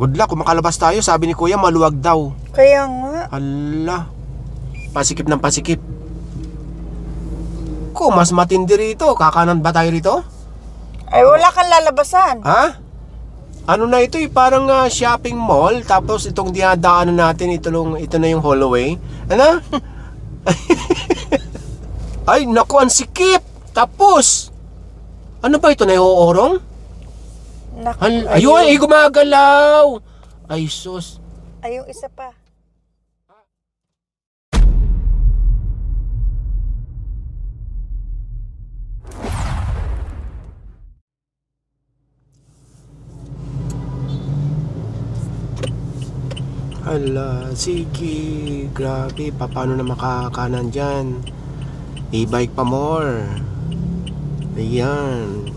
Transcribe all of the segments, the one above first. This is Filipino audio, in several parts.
Good luck, kung makalabas tayo, sabi ni kuya maluwag daw. Kaya nga. Hala, pasikip ng pasikip. Ko, mas matindi rito. Kakanan ba tayo rito? Ay, wala kang lalabasan. Ha? Ano na ito eh, parang shopping mall. Tapos itong dinadaanan natin, ito na yung hallway. Ano? Ay, naku, ang sikip. Tapos ano ba ito, naihoorong? Ayun, ay gumagalaw. Ay, sus. Ay, yung isa pa. Hala, sige. Grabe, paano na makakanan dyan? E-bike pa more. Ayan.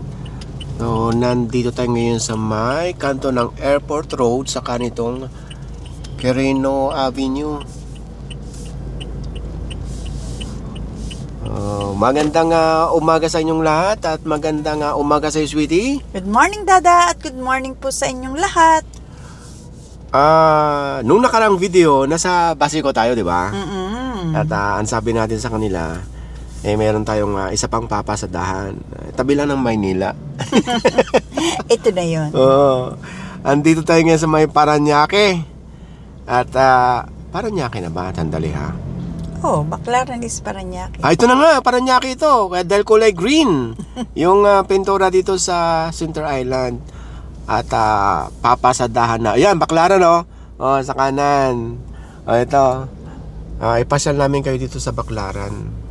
So, nandito tayo ngayon sa may kanto ng Airport Road sa kanitong Quirino Avenue. Magandang umaga sa inyong lahat at magandang umaga sa iyo, sweetie. Good morning, Dada, at good morning po sa inyong lahat. Nung nakarang video, nasa Basico tayo, di ba? At ang sabi natin sa kanila, meron tayong isa pang papasadahan. Tabi lang ng Maynila. Ito na yun. Andito tayo ngayon sa may Parañaque. At Parañaque na ba? Tandali ha. Baclaran is Parañaque. Ito na nga, Parañaque ito. Dahil kulay green. Yung pintura dito sa Center Island. At papasadahan na. Ayan, Baclaran sa kanan. Ito. Ipasyal namin kayo dito sa Baclaran.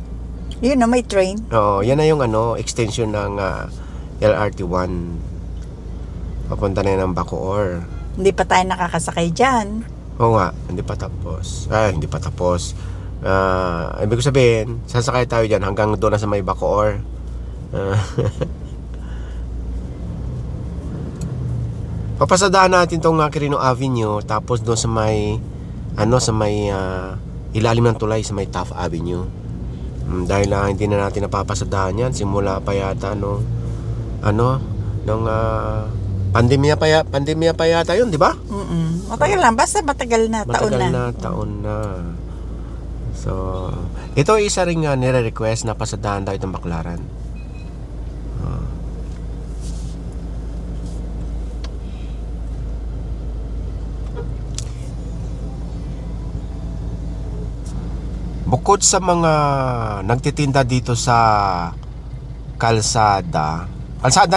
Yun na, may train. Yan na yung extension ng LRT1. Papunta na yan ng Bacoor. Hindi pa tayo nakakasakay dyan. Oo nga, hindi pa tapos. Hindi pa tapos. Ibig sabihin, sasakay tayo dyan hanggang doon na sa may Bacoor. Papasadahan natin tong Quirino Avenue. Tapos doon sa may ilalim ng tulay sa may Taft Avenue. Dahil hindi na natin napapasadahan yan simula pa yata nung pandemya pa yata yun, di ba? Matagal lang, basta matagal na taon na. So, ito isa ring nire-request na pasadahan tayo itong Baclaran. Bukod sa mga nagtitinda dito sa kalsada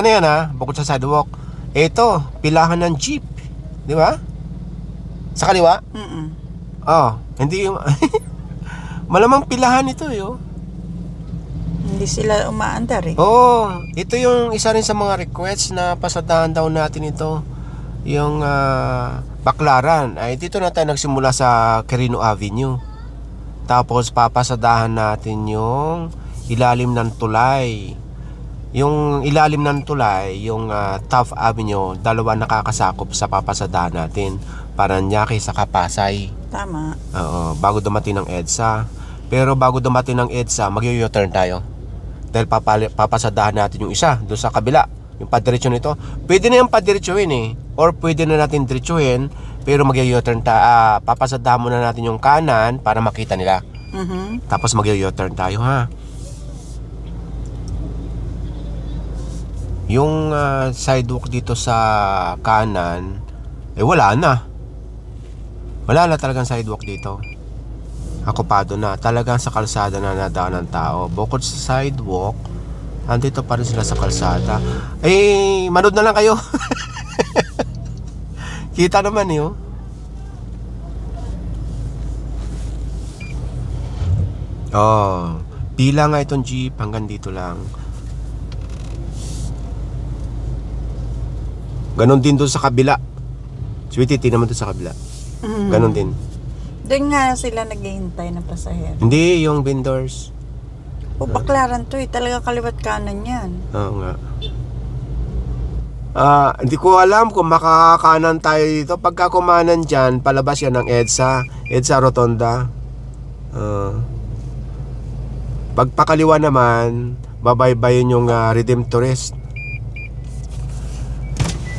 na yan bukod sa sidewalk, ito, pilahan ng jeep, di ba? Sa kaliwa? Hindi yung malamang pilahan ito Hindi sila umaandar ito yung isa rin sa mga requests na pasadahan daw natin ito. Yung Baclaran. Ay, dito na tayo nagsimula sa Quirino Avenue. Tapos papasadahan natin yung ilalim ng tulay. Yung ilalim ng tulay, yung Taft Avenue, dalawa nakakasakop sa papasadahan natin. Parañaque sa Pasay. Tama. Bago dumating ng EDSA. Pero bago dumating ng EDSA, mag-u-turn tayo. Dahil papasadahan natin yung isa doon sa kabila. Yung padiretso nito. Pwede na yung padiretsuhin or pwede na natin diretsuhin. Pero mag-u-turn papasadahan muna natin yung kanan para makita nila. Tapos mag-u-turn tayo Yung sidewalk dito sa kanan, wala na. Wala na talagang sidewalk dito. Akupado na. Talagang sa kalsada na nadaan ng tao. Bukod sa sidewalk, andito pa rin sila sa kalsada. Manood na lang kayo. Kita naman pila nga itong jeep hanggang dito lang. Ganon din doon sa kabila. Sweetie, tingnan mo doon sa kabila. Ganon din. Doon nga sila naghihintay ng pasahero. Hindi, yung vendors. Baclaran to talaga kaliwat kanan yan. Oo nga. Hindi ko alam kung makakakanan tayo dito. Pagka kumanan dyan, palabas yan ng EDSA Rotonda. Pagpakaliwa naman, babaybayin yung Redemptorist.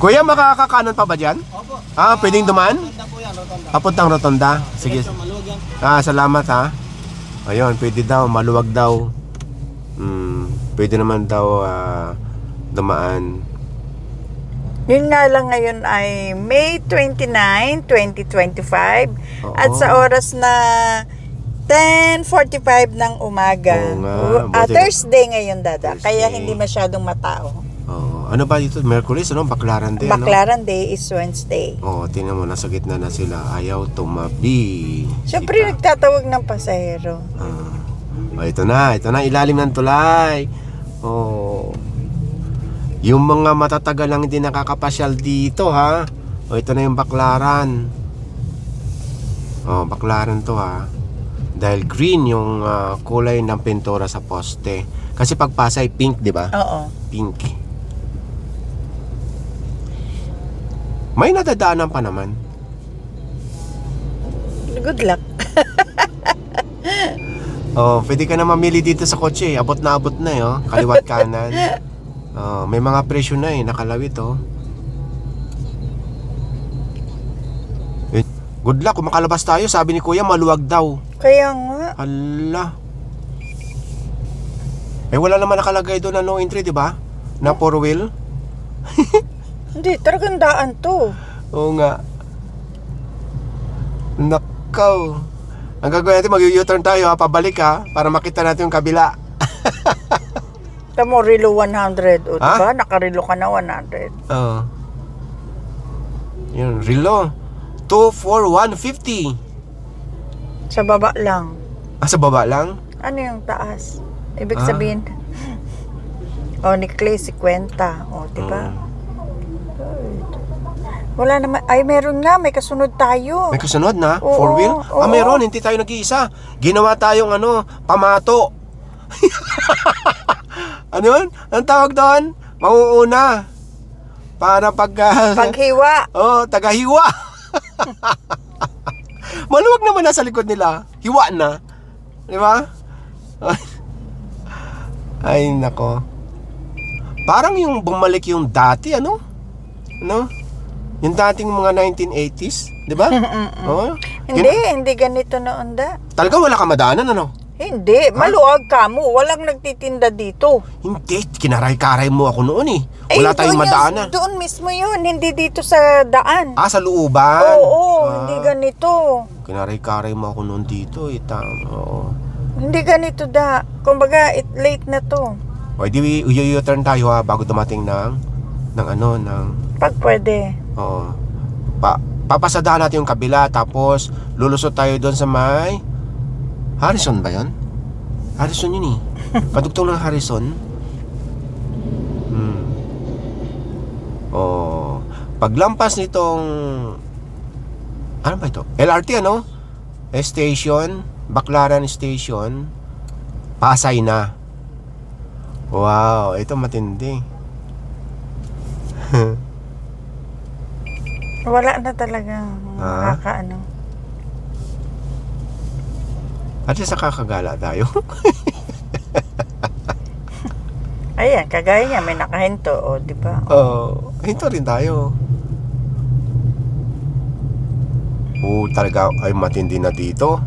Kuya, makakakanan pa ba dyan? Opo. Pwedeng dumaan? Rotonda po yan, rotonda. Papuntang rotonda. Sige. Diretso, maluwag yan. Salamat ha. Ayun, pwede daw, maluwag daw. Pwede naman daw dumaan. Yun nga lang ngayon ay May 29, 2025. Oo. At sa oras na 10:45 ng umaga. Oo nga, buti- Thursday ngayon, Dada. Kaya Thursday. hindi masyadong matao. Ano ba dito? Merkulis, ano? Baklaran Day, ano? Baklaran Day is Wednesday. Tingnan mo, nasa gitna na sila. Ayaw tumabi. Siyempre, Sika. nagtatawag ng pasahero. Ito na, ilalim ng tulay. Yung mga matatagal lang hindi nakakapasyal dito, ha. Ito na yung Baklaran. Baklaran to, ha. Dahil green yung kulay ng pintura sa poste. Kasi pag Pasay, pink, di ba? Oo. Pink. May nadadaanan pa naman. Good luck. Pwede ka na mamili dito sa kotse. Abot na kaliwat kanan. May mga presyo na nakalawit Good luck kung makalabas tayo. Sabi ni Kuya maluwag daw. Kaya nga. Hala. Wala naman nakalagay doon na no entry, di ba? Na 4-wheel. Hindi, talagang daan to. Oo nga. Nakaw. Ang gagawin natin, mag-U-turn tayo pabalik para makita natin yung kabila. Tamo, relo 100. O, Ha? diba? Nakarelo ka na 100. Yun, relo 24150. Sa baba lang. Sa baba lang? Ano yung taas? Ibig sabihin, ni Clay 50. O, diba? Wala naman. Ay, meron nga. May kasunod tayo. May kasunod na? Oo, 4-wheel? oo. Meron, hindi tayo nag-iisa. Ginawa tayong pamato. Ano yun? Ang tawag doon? Mauuna. Para Paghiwa. tagahiwa. Maluwag naman na sa likod nila. Hiwa na. Di ba? Ay, nako. Parang yung bumalik yung dati, ano? Yung dating mga 1980s, di ba? Hindi ganito noon da. Talaga wala ka madaanan, ano? Hindi, maluwag ka mo. Walang nagtitinda dito. Hindi, kinaray-karay mo ako noon Wala tayong doon madaanan. Doon mismo yun, hindi dito sa daan. Sa looban? Oo, hindi ganito. Kinaray-karay mo ako noon dito, Oo. Hindi ganito da. Kumbaga, late na to. Di u-turn tayo bago dumating ng Pag pwede. Oo. Papasadahan natin yung kabila, tapos lulusot tayo doon sa may Harrison ba yun? Harrison yun Padugtong ng Harrison. Paglampas nitong ano ba ito? LRT, ano? Station, Baklaran Station, Pasay na. Wow, ito matindi. Wala na talagang nakakaano. At least nakakagala tayo. Ayan, kagaya niya, may nakahinto, di ba? Hinto rin tayo. Talaga ay matindi na dito.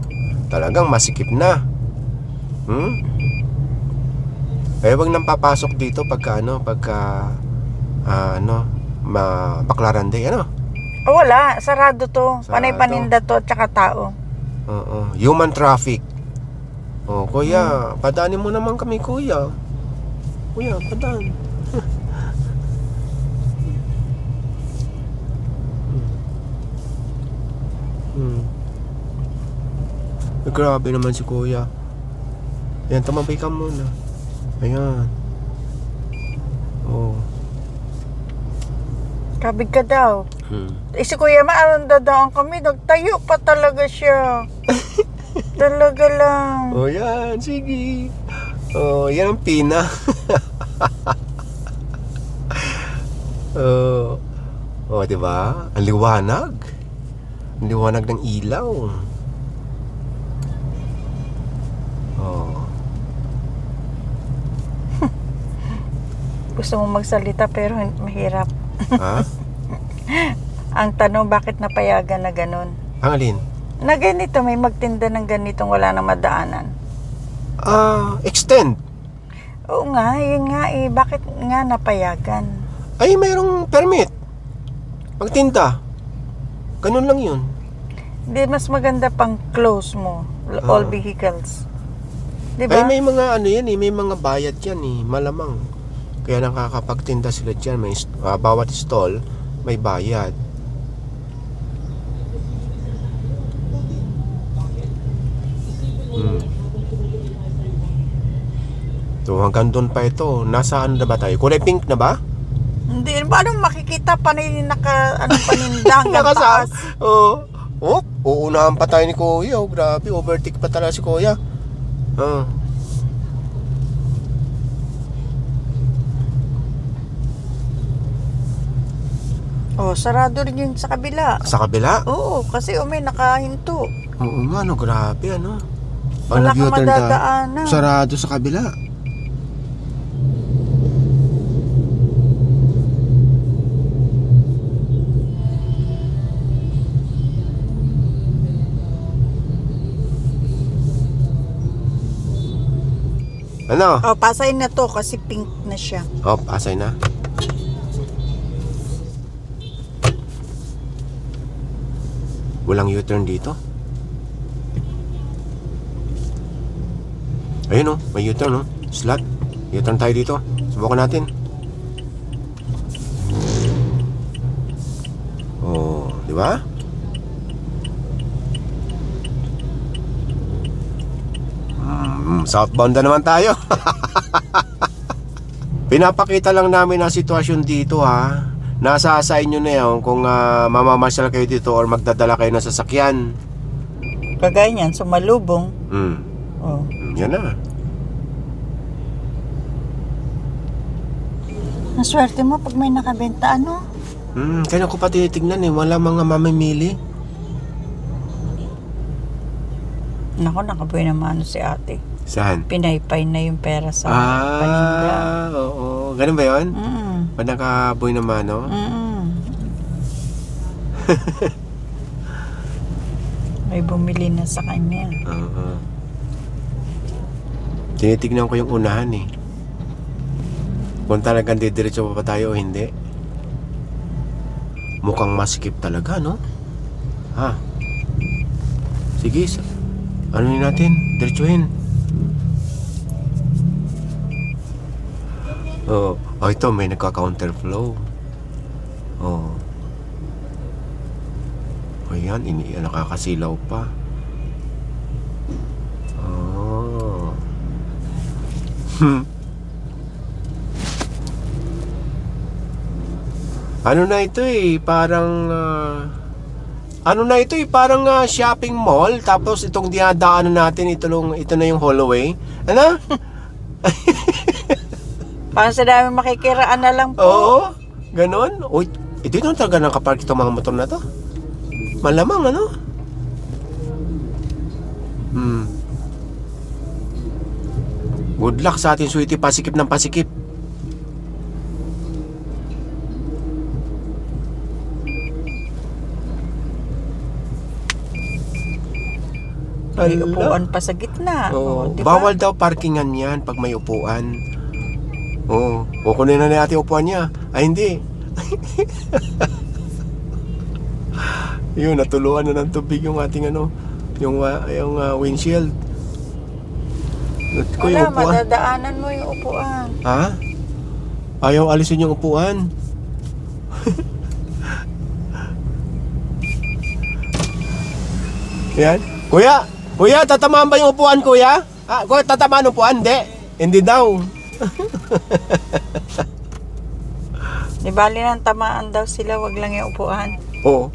Talagang masikip na. Wag nang papasok dito pagka Baklaran Day, Wala, sarado to. Sarado. Panay paninda to, tsaka tao. Human traffic. Kuya, padaanin mo naman kami, kuya. Kuya, padaan. Grabe naman si kuya. Ayan, tumabay ka muna. Ayan. Kabig ka daw. Si Kuya Maan, dadaan kami, nagtayo pa talaga siya. Talaga lang. Yan, sige. Yan ang pina. Diba? Ang liwanag. Ang liwanag ng ilaw. Gusto mo magsalita pero mahirap. Ha? Ang tanong, bakit napayagan na ganun? Ang alin? Na ganito, may magtinda ng ganitong wala na madaanan. Extend. Oo nga, yun nga eh. Bakit nga napayagan? Ay, mayroong permit. Magtinda. Ganun lang yun. Hindi, mas maganda pang close mo. All vehicles. Diba? Ay, may mga ano yan eh, may mga bayad yan eh, malamang. Kaya nakakapagtinda sila dyan, may, bawat stall, may bayad. So hanggang doon pa ito, nasaan na ba tayo? Kulay pink na ba? Hindi, paano makikita pa na yung paninda hanggang taas? Uunahan pa tayo ni Kuya. Oh, grabe, overtake pa talaga si Kuya. Sarado rin yun sa kabila. Sa kabila? Oo, kasi may nakahinto. Oo nga, no, grabe, ano. Pag Wala kang nag-U-turn tayo, madadaanan. sarado sa kabila. Ano? Pasay na to kasi pink na siya. Asay na. Walang U-turn dito. Ayun may U-turn slot. U-turn tayo dito. Subukan natin. Di ba? Southbound na naman tayo. Pinapakita lang namin ang sitwasyon dito ha. Nasa sa inyo na yun kung mamamasyal kayo dito or magdadala kayo ng sasakyan. Kagaya niyan, sumalubong. Yan na. Naswerte mo pag may nakabenta, ano? Kaya ko pa tinitignan wala mga mamimili. Nako, nakabuhay naman si ate. Saan? Pinaypay na yung pera sa paninda. Oo. Ganun ba yun? Pag nakaboy naman, no? May bumili na sa kanya. Tinitignan ko yung unahan kung talagang didiretso pa tayo o hindi. Mukhang masikip talaga, no? Sige, ano natin? Diretsuhin. Ito may nagka-counterflow. Ayan, nakakasilaw pa. Ano na ito parang shopping mall. Tapos itong dinadaanan natin, ito na yung hallway. Ano? Parang sa dami makikiraan na lang po. Oo, ganon. Ito yung talaga nakapark itong mga motor na to. Malamang, ano? Good luck sa atin, sweetie. Pasikip ng pasikip. May upuan pa sa gitna. Diba? Bawal daw parkingan yan pag may upuan. Kukunin na natin upuan niya. Ay, hindi. Yun, natuluan na ng tubig yung ating yung windshield. Wala, madadaanan mo yung upuan. Ha? Ayaw alisin yung upuan. Yan. Kuya, tatamaan ba yung upuan, kuya? Kuya, tatamaan upuan? Hindi daw. Di bali nang tamaan daw sila, wag lang yung upuan. Oo.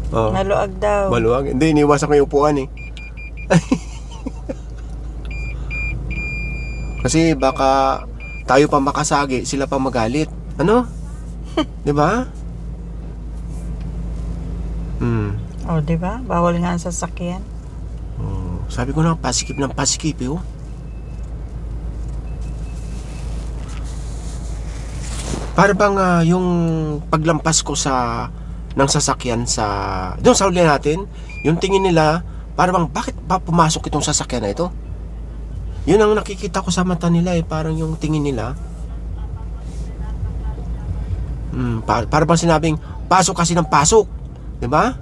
Maluag daw. Maluag? Hindi, iniwasan ko yung upuan Kasi baka tayo pa makasagi, sila pa magalit. Ano? Di ba? Di ba? Bawal nga ang sasakyan. Sabi ko na, pasikip ng pasikip Para bang yung paglampas ko ng sasakyan doon sa huli natin, yung tingin nila, para bang bakit ba pumasok itong sasakyan na ito? Yun ang nakikita ko sa mata nila parang yung tingin nila. Para bang sinabing, pasok kasi ng pasok. 'Di ba?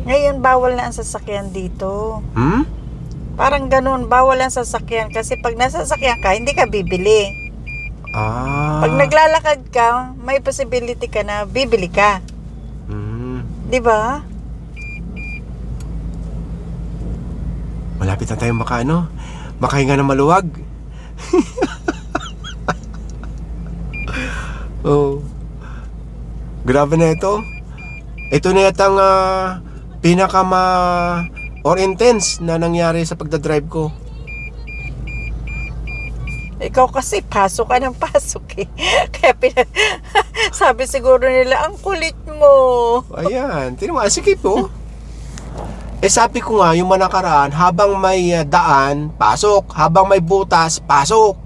Ngayon, bawal na ang sasakyan dito. Hmm? Parang ganun, bawal ang sasakyan. Kasi pag nasasakyan ka, hindi ka bibili. Pag naglalakad ka, may possibility ka na bibili ka. Di ba? Malapit na tayong makahinga ng maluwag. Oh. Grabe na ito. Ito na yatang or intense na nangyari sa pagdadrive ko. Ikaw kasi pasok ka ng pasok eh. Kaya sabi siguro nila, ang kulit mo. Ayan, tingnan mo, sige po. Sabi ko nga, yung manakaraan, habang may daan, pasok. Habang may butas, pasok.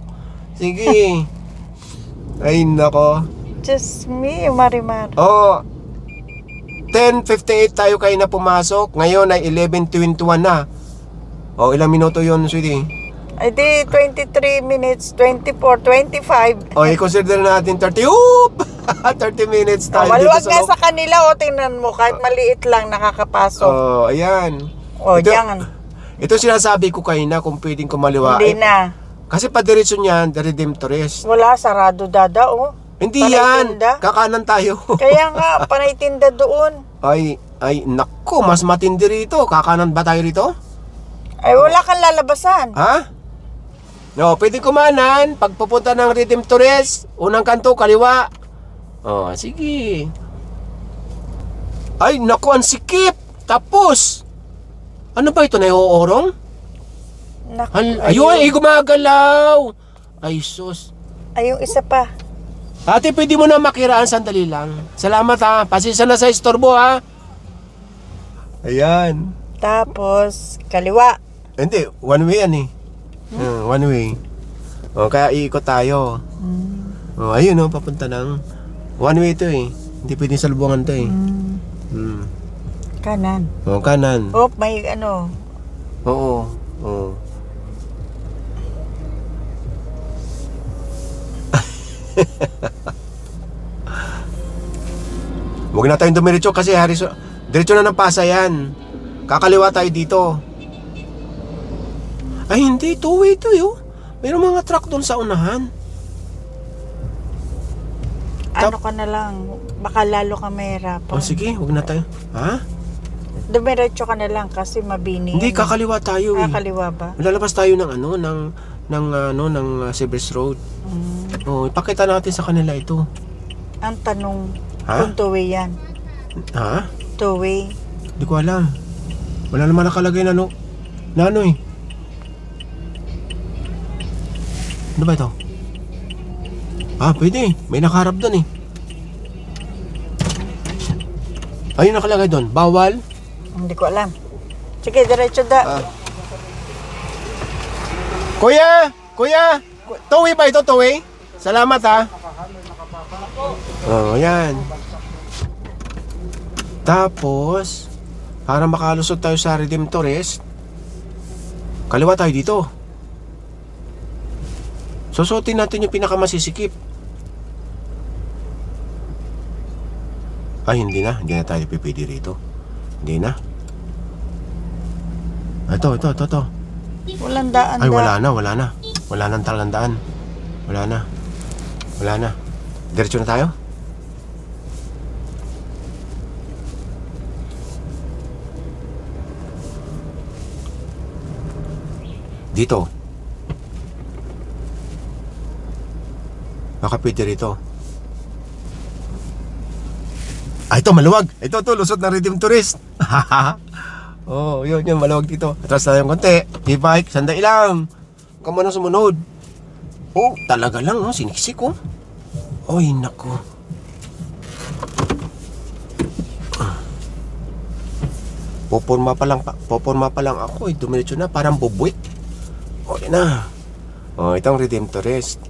Sige. Ay, nako. Just me, Marimar. Oh, 10:58 tayo kayo na pumasok. Ngayon ay 11:21 na. Oh, ilang minuto yun, sweetie? Ay di, 23 minutes, 24, 25. Oh, i-consider natin 30. Oop! 30 minutes tayo Maluwag dito nga sa sa kanila, o tingnan mo, kahit maliit lang nakakapasok. Oh, ayan. O, diyan. Ito sinasabi ko kayo na kung pwedeng kumaliwa. Hindi na. Kasi padiretso niyan, the Redemptorist. Wala, sarado dada, oh. Hindi Panay yan. tinda. Kakanan tayo. Kaya nga, panay tinda doon. Ay, naku, mas matindi rito. Kakanan ba tayo rito? Ay, wala kang lalabasan. Ha? No, pwede kumanan. Pag pupunta ng Redemptorist, unang kanto, kaliwa. Oh, sige. Ay, naku, ang sikip. Tapos, ano ba ito, naiuorong? Ayun, gumagalaw. Ay, sus. Ay, yung isa pa. Ate, pwede mo na makiraan, sandali lang. Salamat ha, pasensya na sa istorbo ha. Ayan. Tapos, kaliwa. Hindi, one way yan eh. One way. O, kaya iikot tayo. O, ayun o, papunta ng one way to eh. Hindi pwedeng salubungan to eh. Kanan. O, kanan. Oh, may ano. Oo. Oo. Huwag na tayong dumiretso kasi diretso na ng Pasayan. Kakaliwa tayo dito. Ay hindi, two-way to yun. Mayroong mga truck doon sa unahan. Ano ka na lang, baka lalo ka mahirapan. O sige, huwag na tayo. Ha? Dumiretso ka na lang kasi mabini. Hindi, kakaliwa tayo eh. Kakaliwa ba? Lalabas tayo ng Silvers Road. Oh, ipakita natin sa kanila ito. Ang tanong, Ha? kung two-way yan. Ha? Two-way. Hindi ko alam. Wala naman nakalagay na ano eh. Ano ba ito? Ah, pwede. May nakaharap doon eh. Ayun nakalagay doon. Bawal. Hindi ko alam. Sige, diretso da. Kuya! Kuya! Two-way ba ito? Two-way? Salamat ha. Oh, yan. Tapos, para makalusot tayo sa Redemptorist, kaliwa tayo dito. Susutin natin yung pinakamasisikip. Ay, hindi na. Hindi na tayo pipili rito. Hindi na. Ito. Walang daan. Ay, wala na. Wala nang talagang daan. Wala na. Diretso na tayo? Dito. Baka pwede rito. Ah, ito maluwag. Ito lusot ng Redemptorist. Oh, yun, maluwag dito. Atras na yung konti. E-bike, sandali lang. Huwag ka muna sumunod. Oh, talaga lang, oh, siniksik, oh. Oy, nako. Poporma pa lang ako eh. Dumiretso na, parang bubuit. Okay na. Oh, itong Redemptorist.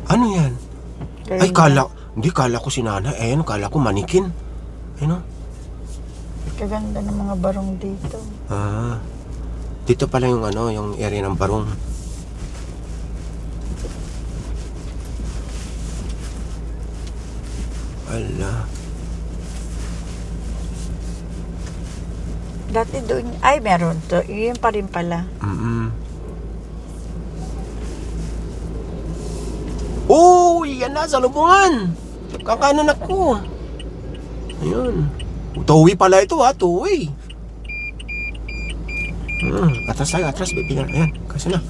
Ano yan? Ay, kala ko si Nana. Ayun, kala ko manikin. Ayun, Kaganda ng mga barong dito. Dito pala yung yung area ng barong. Ala. Dati doon, ay meron to. Yun pa rin pala. Yan na, salubungan. Kakanan ako. Ayun. Two-way pala ito ha, two-way. Atras tayo, atras. Bibigyan. Ayan, kasi na.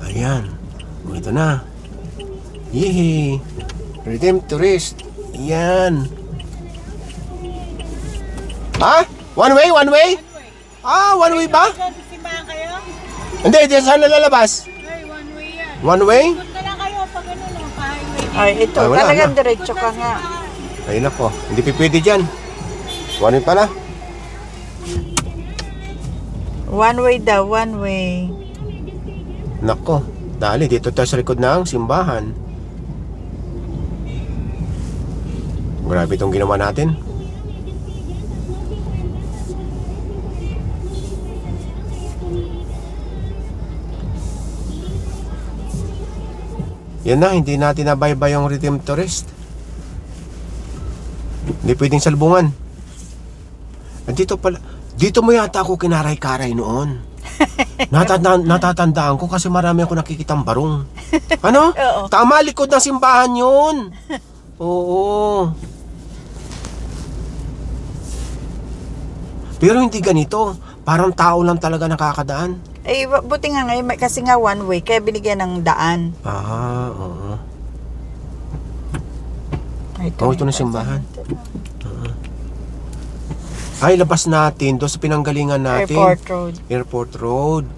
Ayan. Ito na. Yehey. Redemptorist. Ayan. Ha? One way? One way? One way ba? Simbahan kayo? Hindi, diyan saan lalabas? Ay, one way yan. One way? Punta lang kayo pag pa-highway. Ay, ito. Ay, wala Talagang na. diretso ka nga. Ay nako, hindi pipwede dyan. One way pala. One way daw, one way. Nako, dali, dito tayo sa likod ng simbahan. Grabe itong ginawa natin. Yan na, hindi natin nabaybay yung Redemptorist. Hindi pwedeng salbungan. At dito pala, dito mo yata ako kinaray-karay noon. Natatandaan ko kasi marami ako nakikitang barong. Ano? Oo. Tama, likod ng simbahan yun. Oo. Pero hindi ganito. Parang tao lang talaga nakakadaan. Eh, buti nga ngayon, kasi nga one way, kaya binigyan ng daan. Oo. Ito na simbahan. Ay, labas natin doon sa pinanggalingan natin. Airport Road.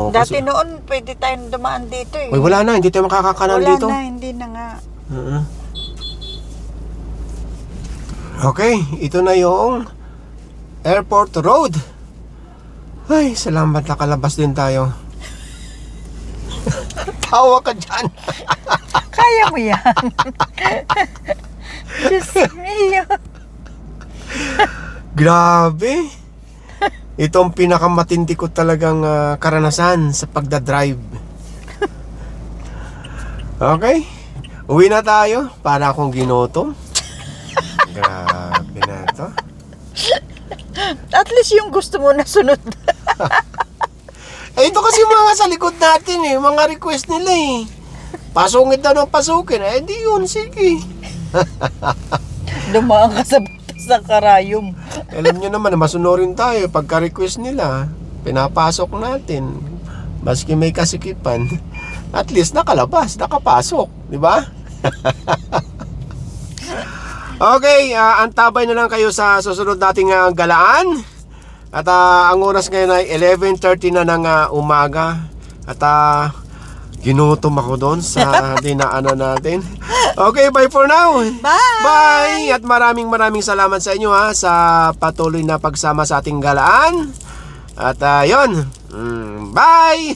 Dati noon, pwede tayong dumaan dito eh. Uy, wala na, hindi tayo makakakanan dito. Wala na, hindi na nga. Okay, ito na yung Airport Road. Ay, salamat, nakalabas din tayo. Tawa ka dyan. Kaya mo yan. Diyos mio. Grabe. Ito ang pinakamatindi ko talagang karanasan sa pagdadrive. Okay, uwi na tayo. Para akong ginutom. Grabe na ito. At least yung gusto mo na sunod. Ito kasi mga sa likod natin eh. Mga request nila eh. Pasungit na ng pasukin. Di yun, sige. Dumaan ka sa butas ng karayom. Alam nyo naman, masunurin tayo. Pagka-request nila, pinapasok natin. Maski may kasikipan. At least nakalabas, nakapasok. Di ba? Okay, antabay na lang kayo sa susunod nating galaan. At ang oras ngayon ay 11:30 na ng umaga. At ginutom ako doon sa dinaanan natin. Okay, bye for now. Bye! Bye! At maraming salamat sa inyo sa patuloy na pagsama sa ating galaan. At yon, bye!